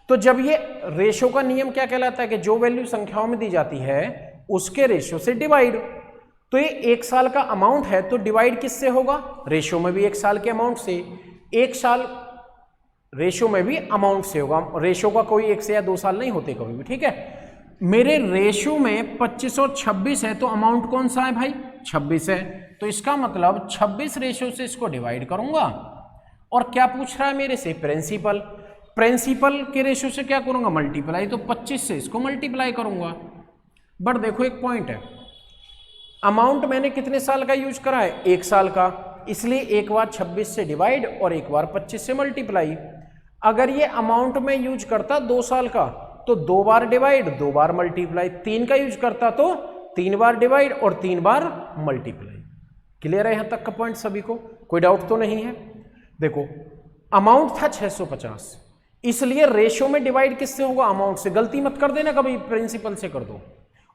तो जब ये रेशो का नियम क्या कहलाता है कि जो वैल्यू संख्याओं में दी जाती है उसके रेशो से डिवाइड। तो ये 1 साल का अमाउंट है तो डिवाइड किससे होगा? रेशो में भी 1 साल के अमाउंट से। 1 साल रेशो में भी अमाउंट से होगा। रेशो का कोई 1 से या 2 साल नहीं होते कभी भी। ठीक है, मेरे रेशो में 25 और 26 है तो अमाउंट कौन सा है भाई? 26 है। तो इसका मतलब 26 रेशो से इसको डिवाइड करूंगा। और क्या पूछ रहा है मेरे से? प्रिंसिपल। प्रिंसिपल के रेशो से क्या करूंगा? मल्टीप्लाई। तो 25 से इसको मल्टीप्लाई करूंगा। बट देखो एक पॉइंट है, अमाउंट मैंने कितने साल का यूज करा है? 1 साल का, इसलिए एक बार 26 से डिवाइड और एक बार 25 से मल्टीप्लाई। अगर ये अमाउंट में यूज करता 2 साल का तो 2 बार डिवाइड 2 बार मल्टीप्लाई। 3 का यूज करता तो 3 बार डिवाइड और 3 बार मल्टीप्लाई। क्लियर है यहां तक का पॉइंट सभी को? कोई डाउट तो नहीं है? देखो अमाउंट था 650, इसलिए रेशो में डिवाइड किससे होगा? अमाउंट से। गलती मत कर देना कभी, प्रिंसिपल से कर दो।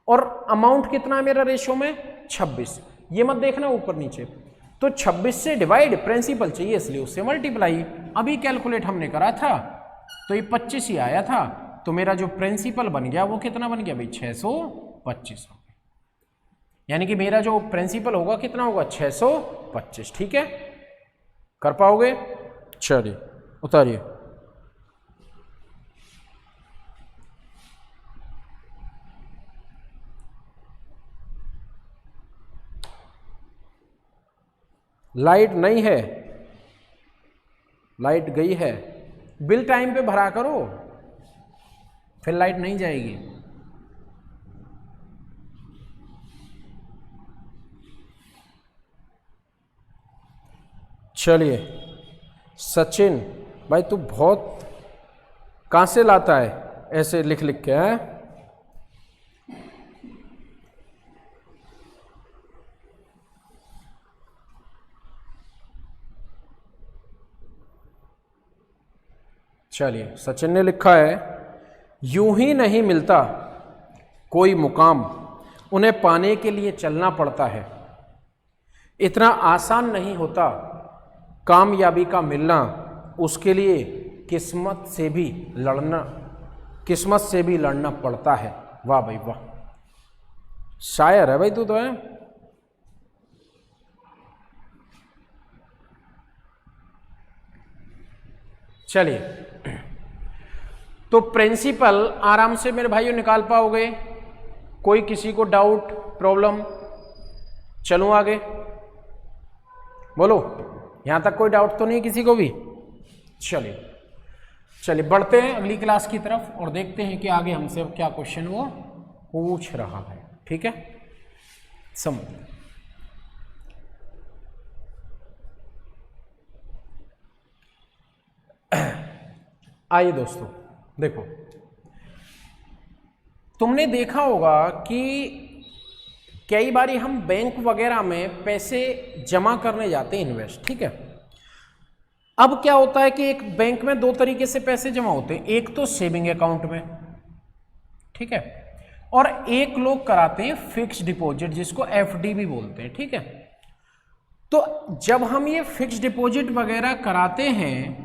और अमाउंट कितना है मेरा रेशो में? 26। ये मत देखना ऊपर नीचे। तो 26 से डिवाइड, प्रिंसिपल चाहिए इसलिए उससे मल्टीप्लाई। अभी कैलकुलेट हमने करा था तो ये 25 ही आया था, तो मेरा जो प्रिंसिपल बन गया वो कितना बन गया भाई 625 हो गया। यानी कि मेरा जो प्रिंसिपल होगा कितना होगा 625। ठीक है, कर पाओगे? चलिए उतारिए। लाइट नहीं है, लाइट गई है। बिल टाइम पे भरा करो, फिर लाइट नहीं जाएगी। चलिए सचिन भाई, तू बहुत कहाँ से लाता है ऐसे लिख लिख के? है चलिए, सचिन ने लिखा है यूं ही नहीं मिलता कोई मुकाम, उन्हें पाने के लिए चलना पड़ता है। इतना आसान नहीं होता कामयाबी का मिलना, उसके लिए किस्मत से भी लड़ना पड़ता है। वाह भाई वाह, शायर है भाई तू तो है। चलिए, तो प्रिंसिपल आराम से मेरे भाइयों निकाल पाओगे? कोई किसी को डाउट प्रॉब्लम? चलूं आगे, बोलो। यहां तक कोई डाउट तो नहीं किसी को भी? चलिए बढ़ते हैं अगली क्लास की तरफ और देखते हैं कि आगे हमसे क्या क्वेश्चन वो पूछ रहा है। ठीक है, समझ। आइए दोस्तों, देखो तुमने देखा होगा कि कई बारी हम बैंक वगैरह में पैसे जमा करने जाते हैं, इन्वेस्ट। ठीक है, अब क्या होता है कि एक बैंक में दो तरीके से पैसे जमा होते हैं, एक तो सेविंग अकाउंट में, ठीक है, और एक लोग कराते हैं फिक्स डिपॉजिट, जिसको एफडी भी बोलते हैं। ठीक है, तो जब हम ये फिक्स डिपॉजिट वगैरह कराते हैं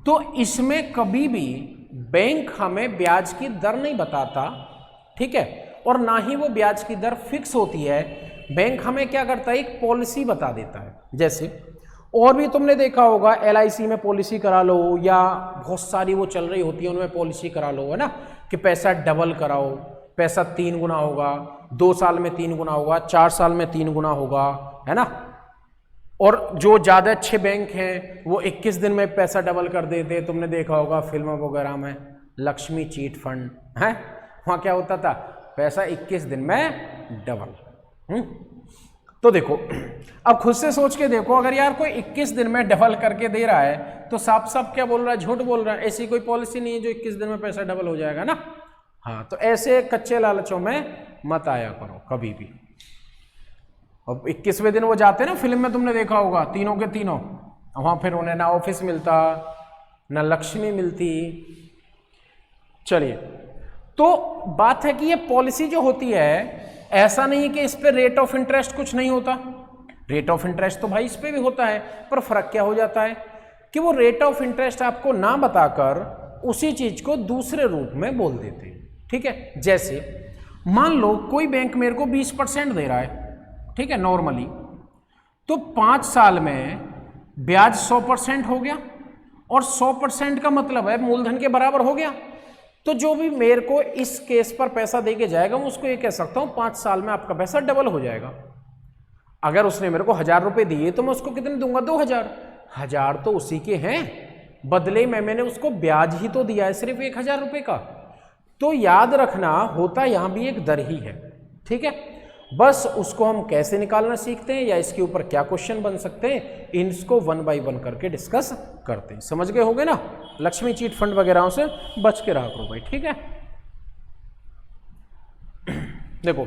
तो इसमें कभी भी बैंक हमें ब्याज की दर नहीं बताता। ठीक है, और ना ही वो ब्याज की दर फिक्स होती है। बैंक हमें क्या करता है, एक पॉलिसी बता देता है। जैसे और भी तुमने देखा होगा, एलआईसी में पॉलिसी करा लो, या बहुत सारी वो चल रही होती है उनमें पॉलिसी करा लो, है ना, कि पैसा डबल कराओ, पैसा 3 गुना होगा, 2 साल में 3 गुना होगा, 4 साल में 3 गुना होगा, है ना। और जो ज़्यादा अच्छे बैंक हैं वो 21 दिन में पैसा डबल कर देते। तुमने देखा होगा फिल्मों वगैरह में, लक्ष्मी चीट फंड है, वहाँ क्या होता था, पैसा 21 दिन में डबल। तो देखो, अब खुद से सोच के देखो, अगर यार कोई 21 दिन में डबल करके दे रहा है तो साफ साफ क्या बोल रहा है, झूठ बोल रहा है। ऐसी कोई पॉलिसी नहीं है जो 21 दिन में पैसा डबल हो जाएगा ना। हाँ, तो ऐसे कच्चे लालचों में मत आया करो कभी भी। अब 21वें दिन वो जाते ना, फिल्म में तुमने देखा होगा, तीनों के तीनों, वहां फिर उन्हें ना ऑफिस मिलता ना लक्ष्मी मिलती। चलिए, तो बात है कि ये पॉलिसी जो होती है, ऐसा नहीं कि इस पे रेट ऑफ इंटरेस्ट कुछ नहीं होता। रेट ऑफ इंटरेस्ट तो भाई इस पे भी होता है, पर फर्क क्या हो जाता है कि वो रेट ऑफ इंटरेस्ट आपको ना बताकर उसी चीज को दूसरे रूप में बोल देते हैं। ठीक है, जैसे मान लो कोई बैंक मेरे को 20% दे रहा है, ठीक है, नॉर्मली, तो 5 साल में ब्याज 100% हो गया, और 100% का मतलब है मूलधन के बराबर हो गया। तो जो भी मेरे को इस केस पर पैसा दे के जाएगा, मैं उसको ये कह सकता हूं 5 साल में आपका पैसा डबल हो जाएगा। अगर उसने मेरे को 1000 रुपए दिए तो मैं उसको कितने दूंगा, 2000। 1000 तो उसी के हैं, बदले में मैंने उसको ब्याज ही तो दिया है, सिर्फ 1000 रुपए का। तो याद रखना, होता यहां भी एक दर ही है। ठीक है, बस उसको हम कैसे निकालना सीखते हैं, या इसके ऊपर क्या क्वेश्चन बन सकते हैं, इनको 1 बाय 1 करके डिस्कस करते हैं। समझ गए होगे ना, लक्ष्मी चीट फंड वगैरह से बच के रहा करो भाई। ठीक है, देखो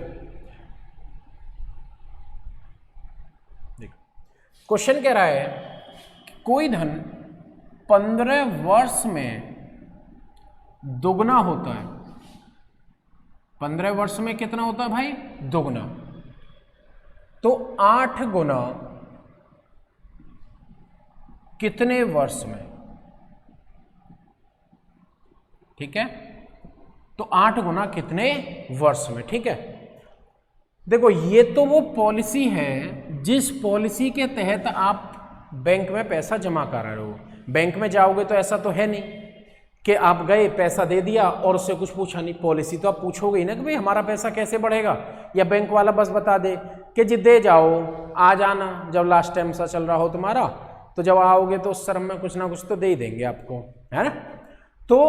क्वेश्चन कह रहा है, कोई धन 15 वर्ष में दोगुना होता है। 15 वर्ष में कितना होता है भाई, दोगुना। तो 8 गुना कितने वर्ष में? ठीक है, तो 8 गुना कितने वर्ष में, ठीक है। देखो ये तो वो पॉलिसी है जिस पॉलिसी के तहत आप बैंक में पैसा जमा कर रहे हो। बैंक में जाओगे तो ऐसा तो है नहीं कि आप गए पैसा दे दिया और उससे कुछ पूछा नहीं। पॉलिसी तो आप पूछोगे ही ना कि भाई हमारा पैसा कैसे बढ़ेगा, या बैंक वाला बस बता दे कि जी दे जाओ, आ जाना जब लास्ट टाइम सा चल रहा हो तुम्हारा, तो जब आओगे तो उस शर्म में कुछ ना कुछ तो दे ही देंगे आपको, है ना। तो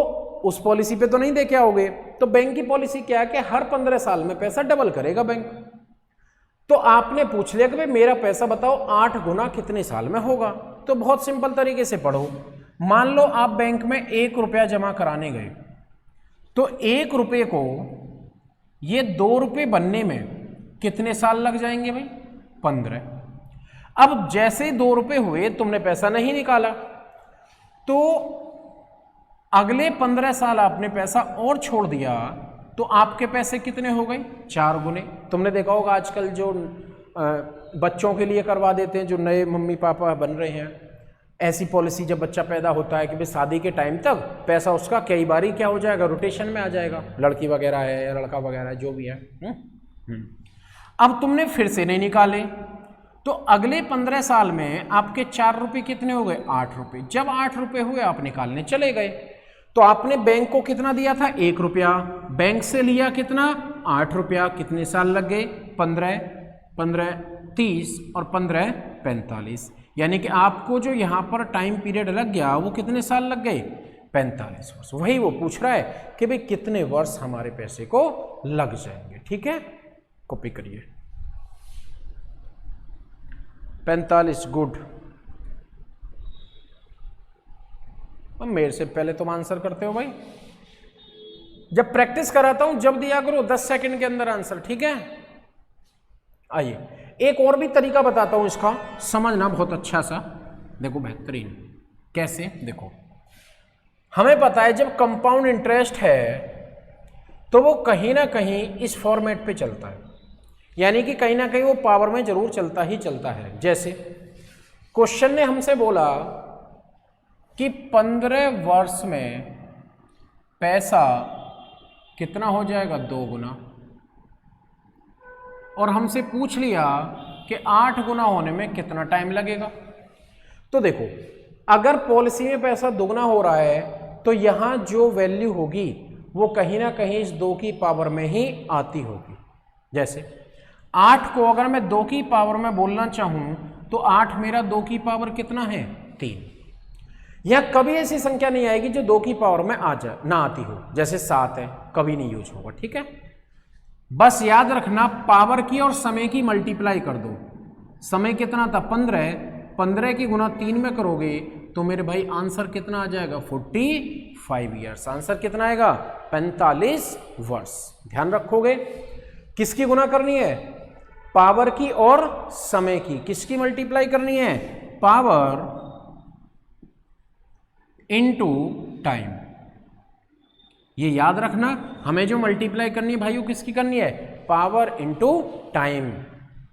उस पॉलिसी पे तो नहीं दे के आओगे। तो बैंक की पॉलिसी क्या है कि हर 15 साल में पैसा डबल करेगा बैंक। तो आपने पूछ लिया कि भाई मेरा पैसा बताओ 8 गुना कितने साल में होगा। तो बहुत सिंपल तरीके से पढ़ो। मान लो आप बैंक में 1 रुपया जमा कराने गए, तो 1 रुपये को ये 2 रुपये बनने में कितने साल लग जाएंगे भाई? 15। अब जैसे 2 रुपये हुए तुमने पैसा नहीं निकाला, तो अगले 15 साल आपने पैसा और छोड़ दिया, तो आपके पैसे कितने हो गए? 4 गुने। तुमने देखा होगा आजकल जो बच्चों के लिए करवा देते हैं, जो नए मम्मी पापा बन रहे हैं, ऐसी पॉलिसी जब बच्चा पैदा होता है कि भाई शादी के टाइम तक पैसा उसका कई बारी क्या हो जाएगा, रोटेशन में आ जाएगा, लड़की वगैरह है या लड़का वगैरह है जो भी है। अब तुमने फिर से नहीं निकाले, तो अगले 15 साल में आपके 4 रुपये कितने हो गए? 8 रुपये। जब 8 रुपये हुए आप निकालने चले गए, तो आपने बैंक को कितना दिया था? 1 रुपया। बैंक से लिया कितना? 8 रुपया। कितने साल लग गए? 15, 15 30 और 15 45। यानी कि आपको जो यहाँ पर टाइम पीरियड लग गया वो कितने साल लग गए? 45 वर्ष। वही वो पूछ रहा है कि भाई कितने वर्ष हमारे पैसे को लग जाएंगे। ठीक है, कॉपी करिए। 45। गुड। अब मेरे से पहले तुम आंसर करते हो भाई। जब प्रैक्टिस कराता हूं जब दिया करो 10 सेकंड के अंदर आंसर। ठीक है, आइए एक और भी तरीका बताता हूं इसका, समझना बहुत अच्छा सा। देखो बेहतरीन कैसे, देखो हमें पता है जब कंपाउंड इंटरेस्ट है तो वो कहीं ना कहीं इस फॉर्मेट पे चलता है, यानी कि कहीं ना कहीं वो पावर में जरूर चलता ही चलता है। जैसे क्वेश्चन ने हमसे बोला कि 15 वर्ष में पैसा कितना हो जाएगा? 2 गुना, और हमसे पूछ लिया कि 8 गुना होने में कितना टाइम लगेगा। तो देखो अगर पॉलिसी में पैसा दुगना हो रहा है तो यहाँ जो वैल्यू होगी वो कहीं ना कहीं इस 2 की पावर में ही आती होगी। जैसे 8 को अगर मैं 2 की पावर में बोलना चाहूँ तो 8 मेरा 2 की पावर कितना है? 3। यह कभी ऐसी संख्या नहीं आएगी जो 2 की पावर में आ जाए ना आती हो, जैसे 7 है, कभी नहीं यूज होगा। ठीक है, बस याद रखना पावर की और समय की मल्टीप्लाई कर दो। समय कितना था? 15। 15 की गुना 3 में करोगे तो मेरे भाई आंसर कितना आ जाएगा? 45 ईयर्स। आंसर कितना आएगा? 45 वर्ष। ध्यान रखोगे किसकी गुना करनी है? पावर की और समय की। किसकी मल्टीप्लाई करनी है? Power into time. ये याद रखना, हमें जो मल्टीप्लाई करनी है भाइयों किसकी करनी है? पावर इनटू टाइम,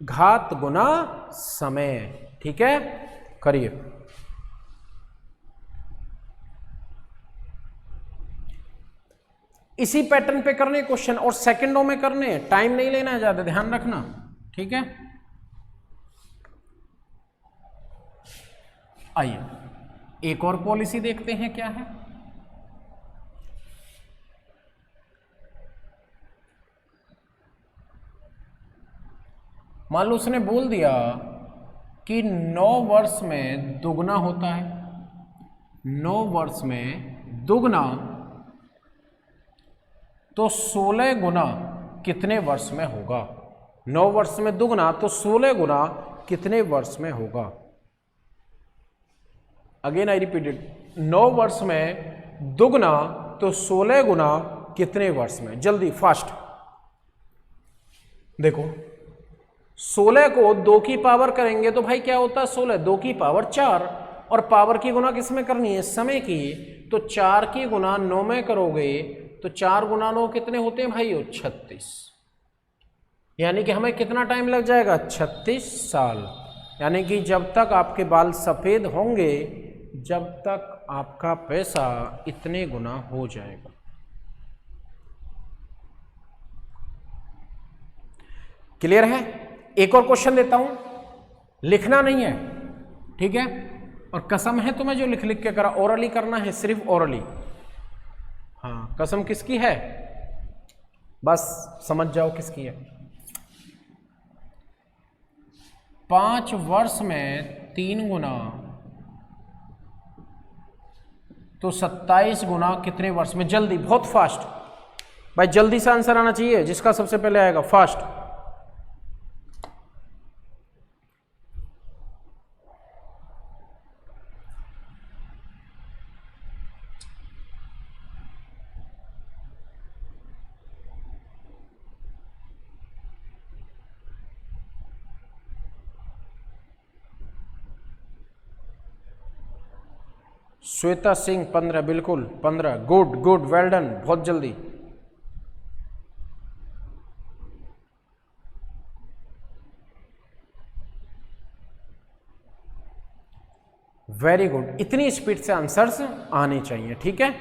घात गुना समय। ठीक है, करिए। इसी पैटर्न पे करने क्वेश्चन और सेकंडों में करने, टाइम नहीं लेना है ज्यादा, ध्यान रखना। ठीक है, आइए एक और पॉलिसी देखते हैं क्या है। मान लो उसने बोल दिया कि 9 वर्ष में दुगना होता है। 9 वर्ष में दुगना तो 16 गुना कितने वर्ष में होगा? 9 वर्ष में दुगना तो 16 गुना कितने वर्ष में होगा? अगेन आई रिपीटेड, 9 वर्ष में दुगना तो 16 गुना कितने वर्ष में? जल्दी फास्ट देखो, 16 को 2 की पावर करेंगे तो भाई क्या होता है? 16 2 की पावर 4, और पावर की गुना किस में करनी है? समय की। तो 4 की गुना 9 में करोगे तो 4 गुना 9 कितने होते हैं भाई? 36। यानी कि हमें कितना टाइम लग जाएगा? 36 साल। यानी कि जब तक आपके बाल सफेद होंगे जब तक आपका पैसा इतने गुना हो जाएगा। क्लियर है? एक और क्वेश्चन देता हूं, लिखना नहीं है, ठीक है? और कसम है तुम्हें जो लिख लिख के करा, ओरली करना है, सिर्फ ओरली। हाँ, कसम किसकी है बस समझ जाओ किसकी है। 5 वर्ष में 3 गुना तो 27 गुना कितने वर्ष में? जल्दी, बहुत फास्ट भाई, जल्दी से आंसर आना चाहिए, जिसका सबसे पहले आएगा फास्ट। श्वेता सिंह 15, बिल्कुल 15, गुड गुड, वेल डन, बहुत जल्दी। वेरी गुड, इतनी स्पीड से आंसर्स आने चाहिए, ठीक है?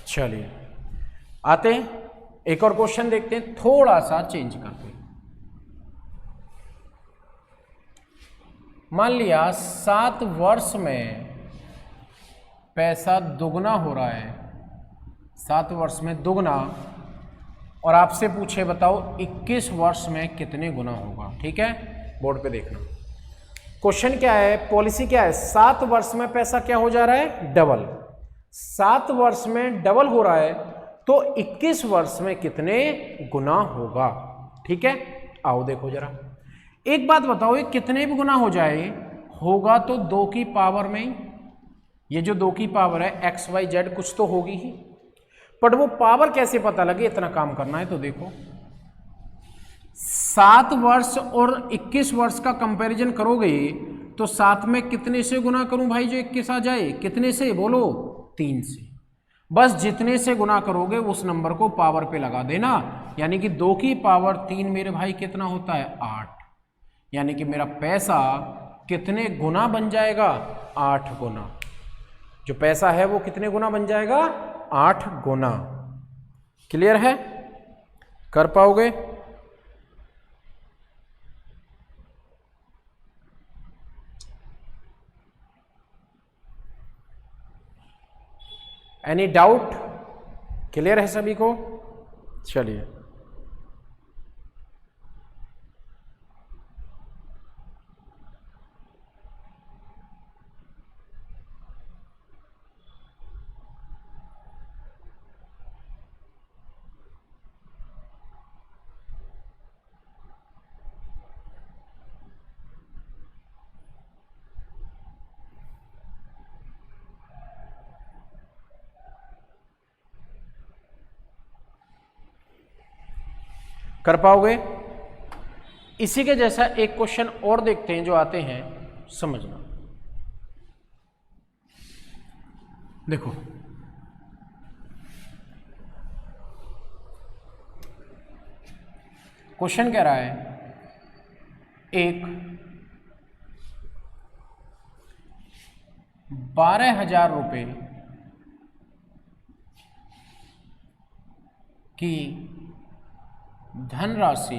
चलिए आते हैं, एक और क्वेश्चन देखते हैं, थोड़ा सा चेंज करते हैं। मान लिया 7 वर्ष में पैसा दुगना हो रहा है, 7 वर्ष में दुगना, और आपसे पूछे बताओ 21 वर्ष में कितने गुना होगा, ठीक है? बोर्ड पे देखना। क्वेश्चन क्या है, पॉलिसी क्या है? 7 वर्ष में पैसा क्या हो जा रहा है? डबल। 7 वर्ष में डबल हो रहा है तो 21 वर्ष में कितने गुना होगा, ठीक है? आओ देखो जरा, एक बात बताओ, ये कितने भी गुना हो जाए, होगा तो 2 की पावर में ही। ये जो 2 की पावर है एक्स वाई जेड कुछ तो होगी ही, बट वो पावर कैसे पता लगे, इतना काम करना है तो देखो। 7 वर्ष और 21 वर्ष का कंपैरिजन करोगे तो 7 में कितने से गुना करूं भाई जो 21 आ जाए? कितने से बोलो? 3 से। बस जितने से गुना करोगे उस नंबर को पावर पे लगा देना, यानी कि 2 की पावर 3 मेरे भाई कितना होता है? 8। यानी कि मेरा पैसा कितने गुना बन जाएगा? 8 गुना। जो पैसा है वो कितने गुना बन जाएगा? 8 गुना। क्लियर है? कर पाओगे? Any doubt? क्लियर है सभी को? चलिए कर पाओगे? इसी के जैसा एक क्वेश्चन और देखते हैं जो आते हैं, समझना। देखो क्वेश्चन कह रहा है, एक 12,000 रुपये की धनराशि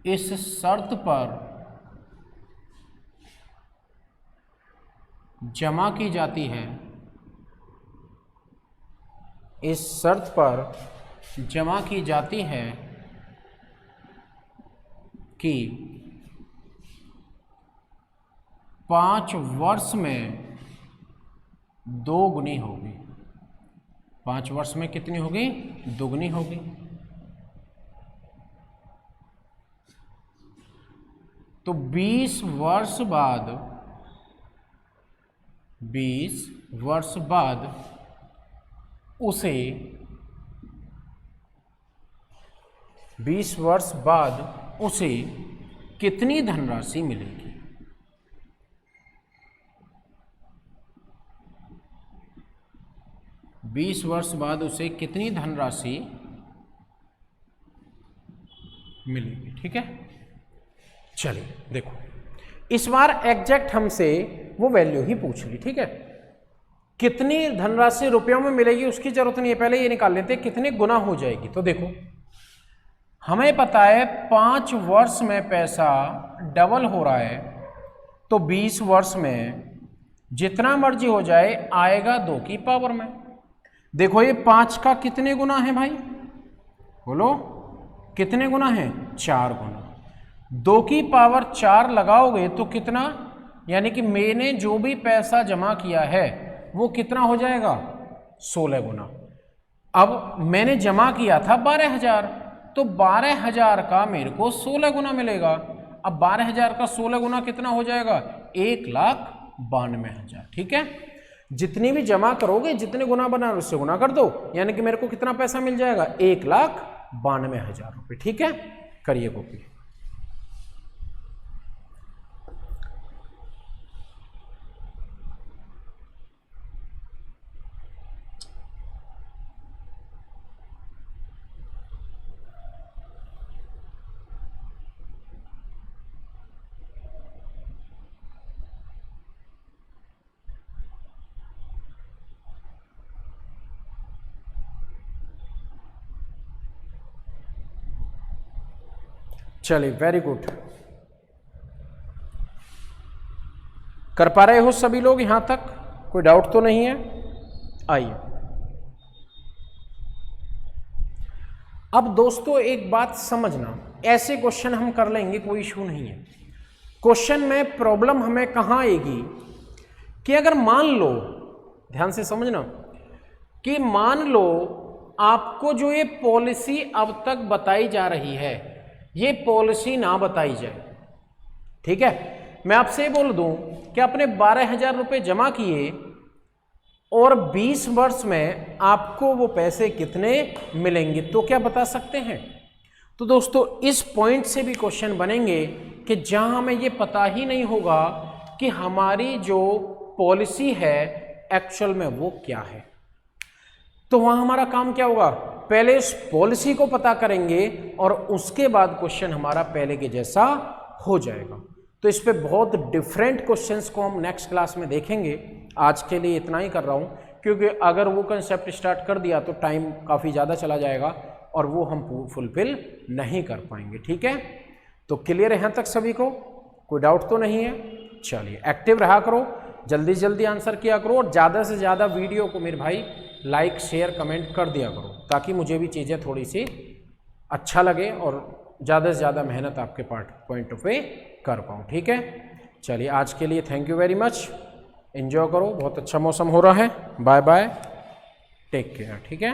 इस शर्त पर जमा की जाती है, इस शर्त पर जमा की जाती है कि 5 वर्ष में 2 गुनी होगी। 5 वर्ष में कितनी होगी? 2 गुनी होगी। तो 20 वर्ष बाद 20 वर्ष बाद उसे 20 वर्ष बाद उसे कितनी धनराशि मिलेगी? 20 वर्ष बाद उसे कितनी धनराशि मिलेगी, ठीक है? चलिए देखो, इस बार एग्जैक्ट हमसे वो वैल्यू ही पूछ ली, ठीक है? कितनी धनराशि रुपयों में मिलेगी उसकी जरूरत नहीं है, पहले ये निकाल लेते हैं कितने गुना हो जाएगी। तो देखो हमें पता है 5 वर्ष में पैसा डबल हो रहा है, तो 20 वर्ष में जितना मर्जी हो जाए आएगा 2 की पावर में। देखो ये 5 का कितने गुना है भाई, बोलो कितने गुना है, 4 गुना। 2 की पावर 4 लगाओगे तो कितना, यानी कि मैंने जो भी पैसा जमा किया है वो कितना हो जाएगा, 16 गुना। अब मैंने जमा किया था 12,000, तो 12,000 का मेरे को 16 गुना मिलेगा। अब 12,000 का 16 गुना कितना हो जाएगा, 1,92,000। ठीक है, जितनी भी जमा करोगे जितने गुना बना उससे गुना कर दो, यानी कि मेरे को कितना पैसा मिल जाएगा, 1,92,000 रुपये। ठीक है, करिए कॉपी। चलिए वेरी गुड, कर पा रहे हो सभी लोग यहां तक, कोई डाउट तो नहीं है। आइए अब दोस्तों एक बात समझना, ऐसे क्वेश्चन हम कर लेंगे, कोई इशू नहीं है। क्वेश्चन में प्रॉब्लम हमें कहां आएगी कि अगर मान लो, ध्यान से समझना, कि मान लो आपको जो ये पॉलिसी अब तक बताई जा रही है ये पॉलिसी ना बताई जाए। ठीक है, मैं आपसे ये बोल दूं कि आपने 12,000 रुपये जमा किए और 20 वर्ष में आपको वो पैसे कितने मिलेंगे, तो क्या बता सकते हैं? तो दोस्तों इस पॉइंट से भी क्वेश्चन बनेंगे कि जहां हमें ये पता ही नहीं होगा कि हमारी जो पॉलिसी है एक्चुअल में वो क्या है, तो वहां हमारा काम क्या होगा, पहले इस पॉलिसी को पता करेंगे और उसके बाद क्वेश्चन हमारा पहले के जैसा हो जाएगा। तो इस पे बहुत डिफरेंट क्वेश्चंस को हम नेक्स्ट क्लास में देखेंगे। आज के लिए इतना ही कर रहा हूं, क्योंकि अगर वो कंसेप्ट स्टार्ट कर दिया तो टाइम काफ़ी ज़्यादा चला जाएगा और वो हम फुलफिल नहीं कर पाएंगे। ठीक है, तो क्लियर है यहाँ तक सभी को, कोई डाउट तो नहीं है? चलिए एक्टिव रहा करो, जल्दी जल्दी आंसर किया करो और ज़्यादा से ज़्यादा वीडियो को मेरे भाई लाइक शेयर कमेंट कर दिया करो, ताकि मुझे भी चीज़ें थोड़ी सी अच्छा लगे और ज़्यादा से ज़्यादा मेहनत आपके पॉइंट ऑफ व्यू कर पाऊँ। ठीक है, चलिए आज के लिए thank you very much, enjoy करो, बहुत अच्छा मौसम हो रहा है, बाय बाय, टेक केयर। ठीक है।